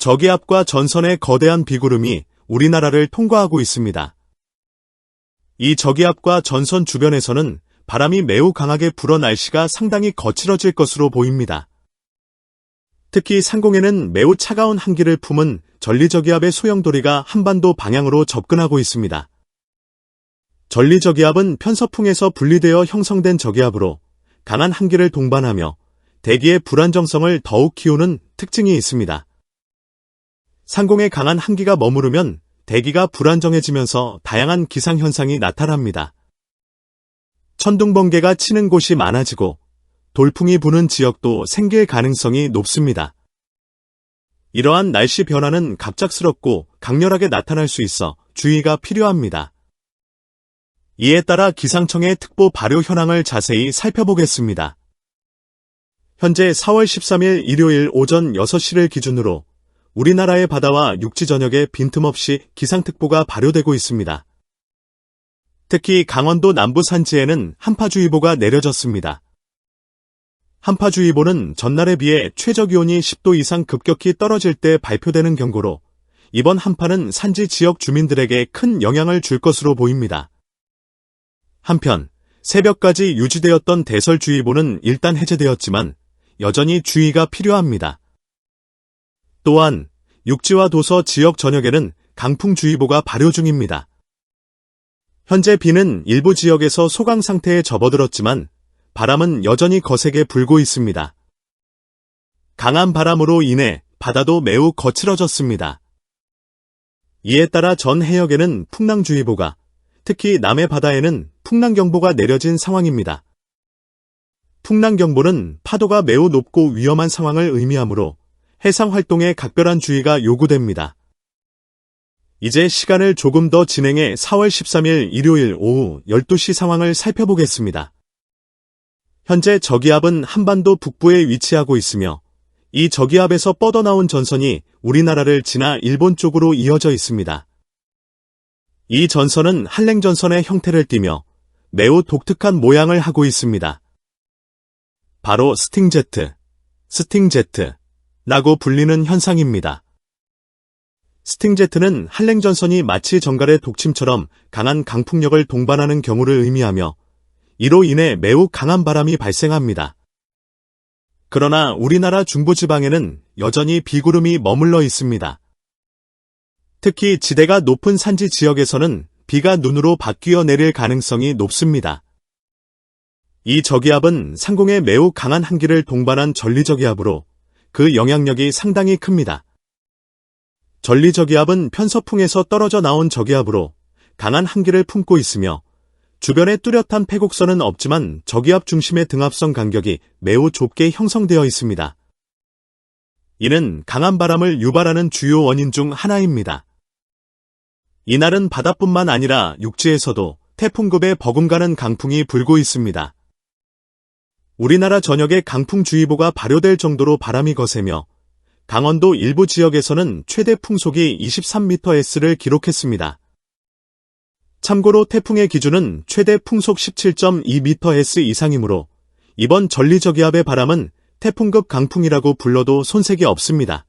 저기압과 전선의 거대한 비구름이 우리나라를 통과하고 있습니다. 이 저기압과 전선 주변에서는 바람이 매우 강하게 불어 날씨가 상당히 거칠어질 것으로 보입니다. 특히 상공에는 매우 차가운 한기를 품은 전리저기압의 소형도리가 한반도 방향으로 접근하고 있습니다. 전리저기압은 편서풍에서 분리되어 형성된 저기압으로 강한 한기를 동반하며 대기의 불안정성을 더욱 키우는 특징이 있습니다. 상공에 강한 한기가 머무르면 대기가 불안정해지면서 다양한 기상현상이 나타납니다. 천둥번개가 치는 곳이 많아지고 돌풍이 부는 지역도 생길 가능성이 높습니다. 이러한 날씨 변화는 갑작스럽고 강렬하게 나타날 수 있어 주의가 필요합니다. 이에 따라 기상청의 특보 발효 현황을 자세히 살펴보겠습니다. 현재 4월 13일 일요일 오전 6시를 기준으로 우리나라의 바다와 육지 전역에 빈틈없이 기상특보가 발효되고 있습니다. 특히 강원도 남부 산지에는 한파주의보가 내려졌습니다. 한파주의보는 전날에 비해 최저기온이 10도 이상 급격히 떨어질 때 발표되는 경고로 이번 한파는 산지 지역 주민들에게 큰 영향을 줄 것으로 보입니다. 한편 새벽까지 유지되었던 대설주의보는 일단 해제되었지만 여전히 주의가 필요합니다. 또한 육지와 도서 지역 전역에는 강풍주의보가 발효 중입니다. 현재 비는 일부 지역에서 소강 상태에 접어들었지만 바람은 여전히 거세게 불고 있습니다. 강한 바람으로 인해 바다도 매우 거칠어졌습니다. 이에 따라 전 해역에는 풍랑주의보가, 특히 남해 바다에는 풍랑경보가 내려진 상황입니다. 풍랑경보는 파도가 매우 높고 위험한 상황을 의미하므로 해상활동에 각별한 주의가 요구됩니다. 이제 시간을 조금 더 진행해 4월 13일 일요일 오후 12시 상황을 살펴보겠습니다. 현재 저기압은 한반도 북부에 위치하고 있으며 이 저기압에서 뻗어나온 전선이 우리나라를 지나 일본 쪽으로 이어져 있습니다. 이 전선은 한랭전선의 형태를 띠며 매우 독특한 모양을 하고 있습니다. 바로 스팅제트라고 불리는 현상입니다. 스팅제트는 한랭전선이 마치 정갈의 독침처럼 강한 강풍력을 동반하는 경우를 의미하며 이로 인해 매우 강한 바람이 발생합니다. 그러나 우리나라 중부지방에는 여전히 비구름이 머물러 있습니다. 특히 지대가 높은 산지 지역에서는 비가 눈으로 바뀌어 내릴 가능성이 높습니다. 이 저기압은 상공에 매우 강한 한기를 동반한 전리저기압으로 그 영향력이 상당히 큽니다. 전리저기압은 편서풍에서 떨어져 나온 저기압으로 강한 한기를 품고 있으며 주변에 뚜렷한 패곡선은 없지만 저기압 중심의 등압선 간격이 매우 좁게 형성되어 있습니다. 이는 강한 바람을 유발하는 주요 원인 중 하나입니다. 이날은 바다뿐만 아니라 육지에서도 태풍급의 버금가는 강풍이 불고 있습니다. 우리나라 전역에 강풍주의보가 발효될 정도로 바람이 거세며 강원도 일부 지역에서는 최대 풍속이 23ms를 기록했습니다. 참고로 태풍의 기준은 최대 풍속 17.2ms 이상이므로 이번 전리저기압의 바람은 태풍급 강풍이라고 불러도 손색이 없습니다.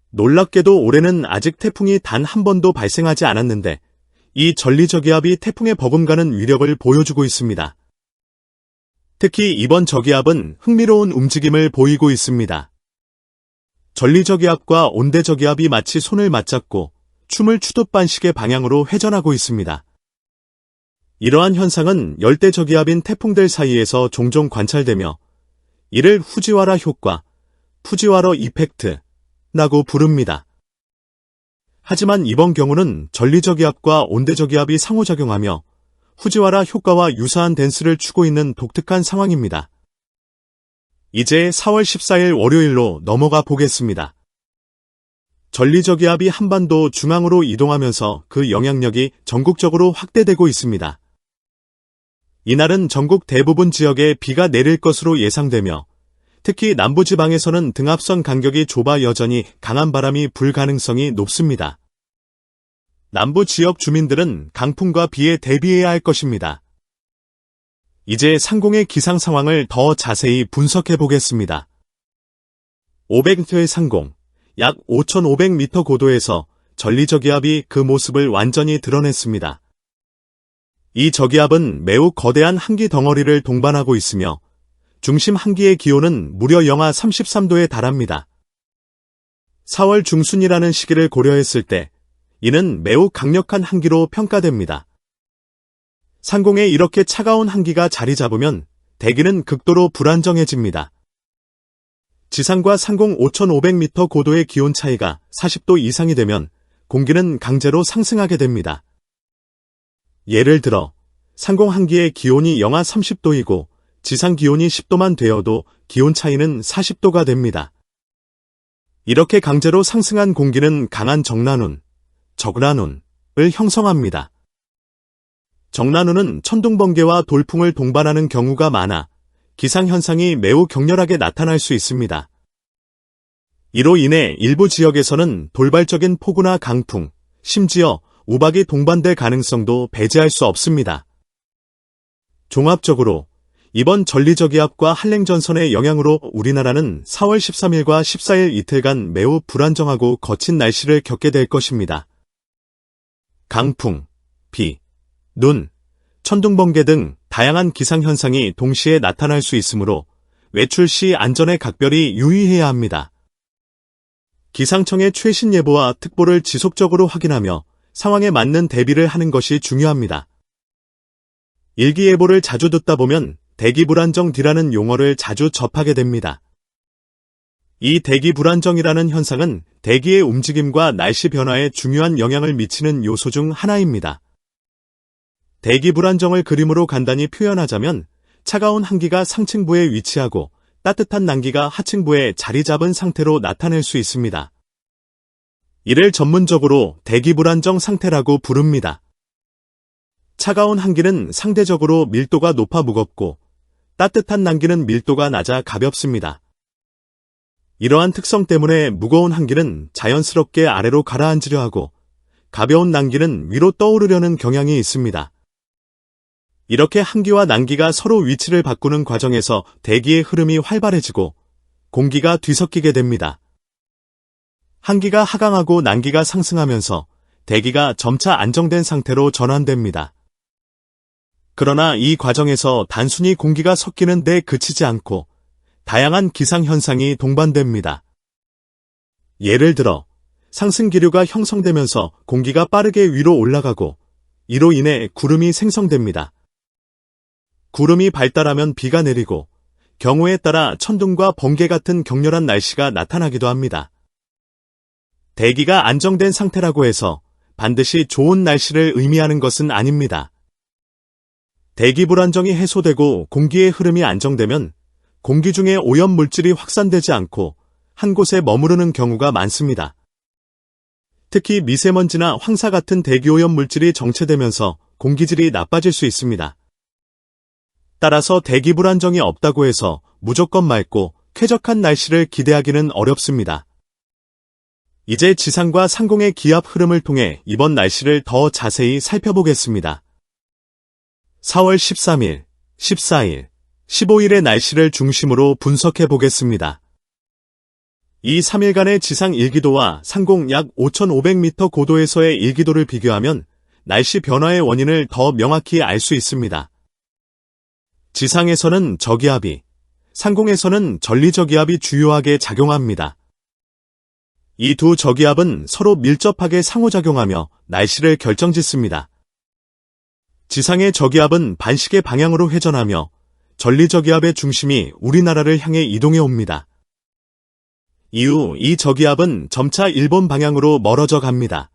놀랍게도 올해는 아직 태풍이 단 한 번도 발생하지 않았는데 이 전리저기압이 태풍에 버금가는 위력을 보여주고 있습니다. 특히 이번 저기압은 흥미로운 움직임을 보이고 있습니다. 전리저기압과 온대저기압이 마치 손을 맞잡고 춤을 추듯 반식의 방향으로 회전하고 있습니다. 이러한 현상은 열대저기압인 태풍들 사이에서 종종 관찰되며 이를 후지와라 효과, 푸지와러 이펙트라고 부릅니다. 하지만 이번 경우는 전리저기압과 온대저기압이 상호작용하며 후지와라 효과와 유사한 댄스를 추고 있는 독특한 상황입니다. 이제 4월 14일 월요일로 넘어가 보겠습니다. 전리저기압이 한반도 중앙으로 이동하면서 그 영향력이 전국적으로 확대되고 있습니다. 이날은 전국 대부분 지역에 비가 내릴 것으로 예상되며 특히 남부지방에서는 등압선 간격이 좁아 여전히 강한 바람이 불 가능성이 높습니다. 남부 지역 주민들은 강풍과 비에 대비해야 할 것입니다. 이제 상공의 기상 상황을 더 자세히 분석해 보겠습니다. 500m의 상공, 약 5,500m 고도에서 전리저기압이 그 모습을 완전히 드러냈습니다. 이 저기압은 매우 거대한 한기 덩어리를 동반하고 있으며 중심 한기의 기온은 무려 영하 33도에 달합니다. 4월 중순이라는 시기를 고려했을 때 이는 매우 강력한 한기로 평가됩니다. 상공에 이렇게 차가운 한기가 자리 잡으면 대기는 극도로 불안정해집니다. 지상과 상공 5,500m 고도의 기온 차이가 40도 이상이 되면 공기는 강제로 상승하게 됩니다. 예를 들어 상공 한기의 기온이 영하 30도이고 지상 기온이 10도만 되어도 기온 차이는 40도가 됩니다. 이렇게 강제로 상승한 공기는 강한 정난운, 적난운을 형성합니다. 정난운은 천둥번개와 돌풍을 동반하는 경우가 많아 기상현상이 매우 격렬하게 나타날 수 있습니다. 이로 인해 일부 지역에서는 돌발적인 폭우나 강풍, 심지어 우박이 동반될 가능성도 배제할 수 없습니다. 종합적으로 이번 전리저기압과 한랭전선의 영향으로 우리나라는 4월 13일과 14일 이틀간 매우 불안정하고 거친 날씨를 겪게 될 것입니다. 강풍, 비, 눈, 천둥번개 등 다양한 기상현상이 동시에 나타날 수 있으므로 외출 시 안전에 각별히 유의해야 합니다. 기상청의 최신 예보와 특보를 지속적으로 확인하며 상황에 맞는 대비를 하는 것이 중요합니다. 일기예보를 자주 듣다 보면 대기불안정이라는 용어를 자주 접하게 됩니다. 이 대기불안정이라는 현상은 대기의 움직임과 날씨 변화에 중요한 영향을 미치는 요소 중 하나입니다. 대기불안정을 그림으로 간단히 표현하자면 차가운 한기가 상층부에 위치하고 따뜻한 난기가 하층부에 자리 잡은 상태로 나타낼 수 있습니다. 이를 전문적으로 대기불안정 상태라고 부릅니다. 차가운 한기는 상대적으로 밀도가 높아 무겁고 따뜻한 난기는 밀도가 낮아 가볍습니다. 이러한 특성 때문에 무거운 한기는 자연스럽게 아래로 가라앉으려 하고 가벼운 난기는 위로 떠오르려는 경향이 있습니다. 이렇게 한기와 난기가 서로 위치를 바꾸는 과정에서 대기의 흐름이 활발해지고 공기가 뒤섞이게 됩니다. 한기가 하강하고 난기가 상승하면서 대기가 점차 안정된 상태로 전환됩니다. 그러나 이 과정에서 단순히 공기가 섞이는 데 그치지 않고 다양한 기상현상이 동반됩니다. 예를 들어 상승 기류가 형성되면서 공기가 빠르게 위로 올라가고 이로 인해 구름이 생성됩니다. 구름이 발달하면 비가 내리고 경우에 따라 천둥과 번개 같은 격렬한 날씨가 나타나기도 합니다. 대기가 안정된 상태라고 해서 반드시 좋은 날씨를 의미하는 것은 아닙니다. 대기 불안정이 해소되고 공기의 흐름이 안정되면 공기 중에 오염물질이 확산되지 않고 한 곳에 머무르는 경우가 많습니다. 특히 미세먼지나 황사 같은 대기오염물질이 정체되면서 공기질이 나빠질 수 있습니다. 따라서 대기 불안정이 없다고 해서 무조건 맑고 쾌적한 날씨를 기대하기는 어렵습니다. 이제 지상과 상공의 기압 흐름을 통해 이번 날씨를 더 자세히 살펴보겠습니다. 4월 13일, 14일, 15일의 날씨를 중심으로 분석해 보겠습니다. 이 3일간의 지상 일기도와 상공 약 5,500m 고도에서의 일기도를 비교하면 날씨 변화의 원인을 더 명확히 알 수 있습니다. 지상에서는 저기압이, 상공에서는 전리저기압이 주요하게 작용합니다. 이 두 저기압은 서로 밀접하게 상호작용하며 날씨를 결정짓습니다. 지상의 저기압은 반시계 방향으로 회전하며 전리저기압의 중심이 우리나라를 향해 이동해 옵니다. 이후 이 저기압은 점차 일본 방향으로 멀어져 갑니다.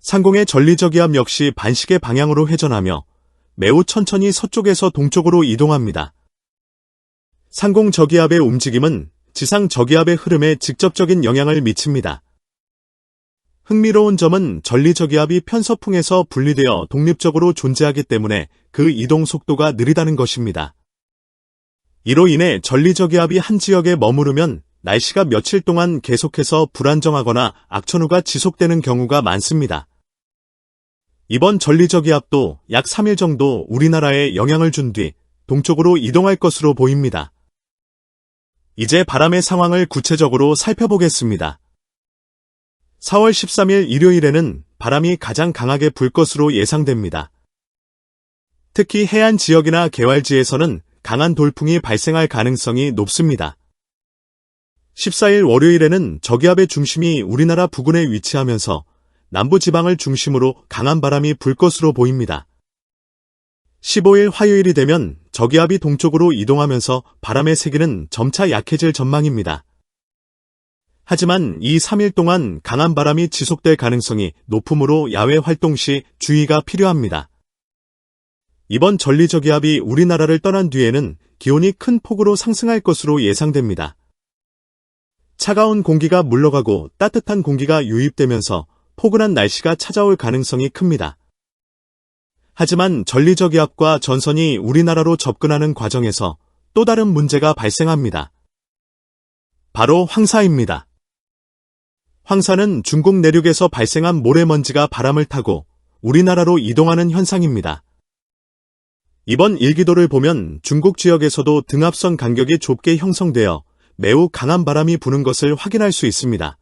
상공의 전리저기압 역시 반시계 방향으로 회전하며 매우 천천히 서쪽에서 동쪽으로 이동합니다. 상공 저기압의 움직임은 지상 저기압의 흐름에 직접적인 영향을 미칩니다. 흥미로운 점은 전리저기압이 편서풍에서 분리되어 독립적으로 존재하기 때문에 그 이동 속도가 느리다는 것입니다. 이로 인해 전리저기압이 한 지역에 머무르면 날씨가 며칠 동안 계속해서 불안정하거나 악천후가 지속되는 경우가 많습니다. 이번 전리저기압도 약 3일 정도 우리나라에 영향을 준 뒤 동쪽으로 이동할 것으로 보입니다. 이제 바람의 상황을 구체적으로 살펴보겠습니다. 4월 13일 일요일에는 바람이 가장 강하게 불 것으로 예상됩니다. 특히 해안 지역이나 개활지에서는 강한 돌풍이 발생할 가능성이 높습니다. 14일 월요일에는 저기압의 중심이 우리나라 부근에 위치하면서 남부지방을 중심으로 강한 바람이 불 것으로 보입니다. 15일 화요일이 되면 저기압이 동쪽으로 이동하면서 바람의 세기는 점차 약해질 전망입니다. 하지만 이 3일 동안 강한 바람이 지속될 가능성이 높으므로 야외 활동 시 주의가 필요합니다. 이번 전리저기압이 우리나라를 떠난 뒤에는 기온이 큰 폭으로 상승할 것으로 예상됩니다. 차가운 공기가 물러가고 따뜻한 공기가 유입되면서 포근한 날씨가 찾아올 가능성이 큽니다. 하지만 전리저기압과 전선이 우리나라로 접근하는 과정에서 또 다른 문제가 발생합니다. 바로 황사입니다. 황사는 중국 내륙에서 발생한 모래먼지가 바람을 타고 우리나라로 이동하는 현상입니다. 이번 일기도를 보면 중국 지역에서도 등압선 간격이 좁게 형성되어 매우 강한 바람이 부는 것을 확인할 수 있습니다.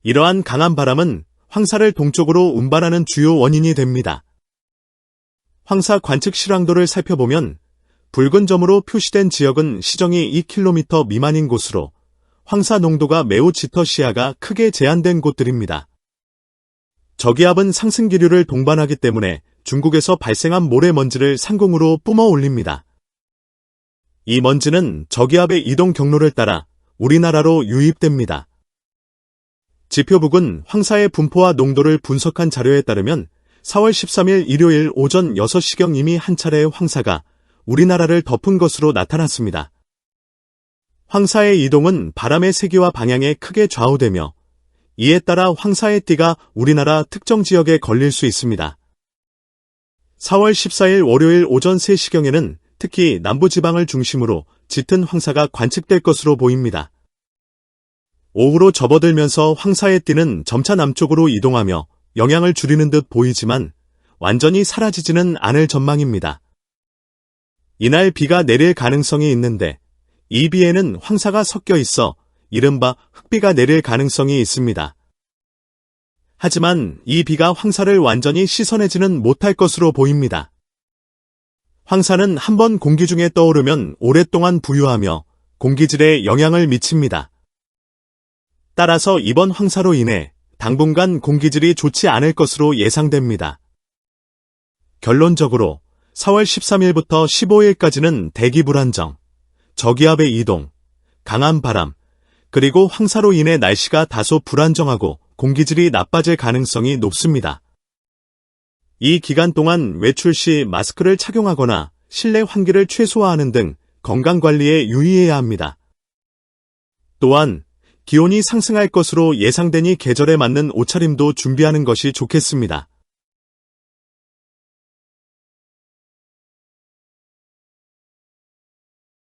이러한 강한 바람은 황사를 동쪽으로 운반하는 주요 원인이 됩니다. 황사 관측 실황도를 살펴보면 붉은 점으로 표시된 지역은 시정이 2km 미만인 곳으로 황사 농도가 매우 짙어 시야가 크게 제한된 곳들입니다. 저기압은 상승 기류를 동반하기 때문에 중국에서 발생한 모래먼지를 상공으로 뿜어 올립니다. 이 먼지는 저기압의 이동 경로를 따라 우리나라로 유입됩니다. 지표북은 황사의 분포와 농도를 분석한 자료에 따르면 4월 13일 일요일 오전 6시경 이미 한 차례의 황사가 우리나라를 덮은 것으로 나타났습니다. 황사의 이동은 바람의 세기와 방향에 크게 좌우되며 이에 따라 황사의 띠가 우리나라 특정 지역에 걸릴 수 있습니다. 4월 14일 월요일 오전 3시경에는 특히 남부지방을 중심으로 짙은 황사가 관측될 것으로 보입니다. 오후로 접어들면서 황사의 띠는 점차 남쪽으로 이동하며 영향을 줄이는 듯 보이지만 완전히 사라지지는 않을 전망입니다. 이날 비가 내릴 가능성이 있는데 이 비에는 황사가 섞여 있어 이른바 흑비가 내릴 가능성이 있습니다. 하지만 이 비가 황사를 완전히 씻어내지는 못할 것으로 보입니다. 황사는 한번 공기 중에 떠오르면 오랫동안 부유하며 공기질에 영향을 미칩니다. 따라서 이번 황사로 인해 당분간 공기질이 좋지 않을 것으로 예상됩니다. 결론적으로 4월 13일부터 15일까지는 대기 불안정, 저기압의 이동, 강한 바람, 그리고 황사로 인해 날씨가 다소 불안정하고 공기질이 나빠질 가능성이 높습니다. 이 기간 동안 외출 시 마스크를 착용하거나 실내 환기를 최소화하는 등 건강관리에 유의해야 합니다. 또한 기온이 상승할 것으로 예상되니 계절에 맞는 옷차림도 준비하는 것이 좋겠습니다.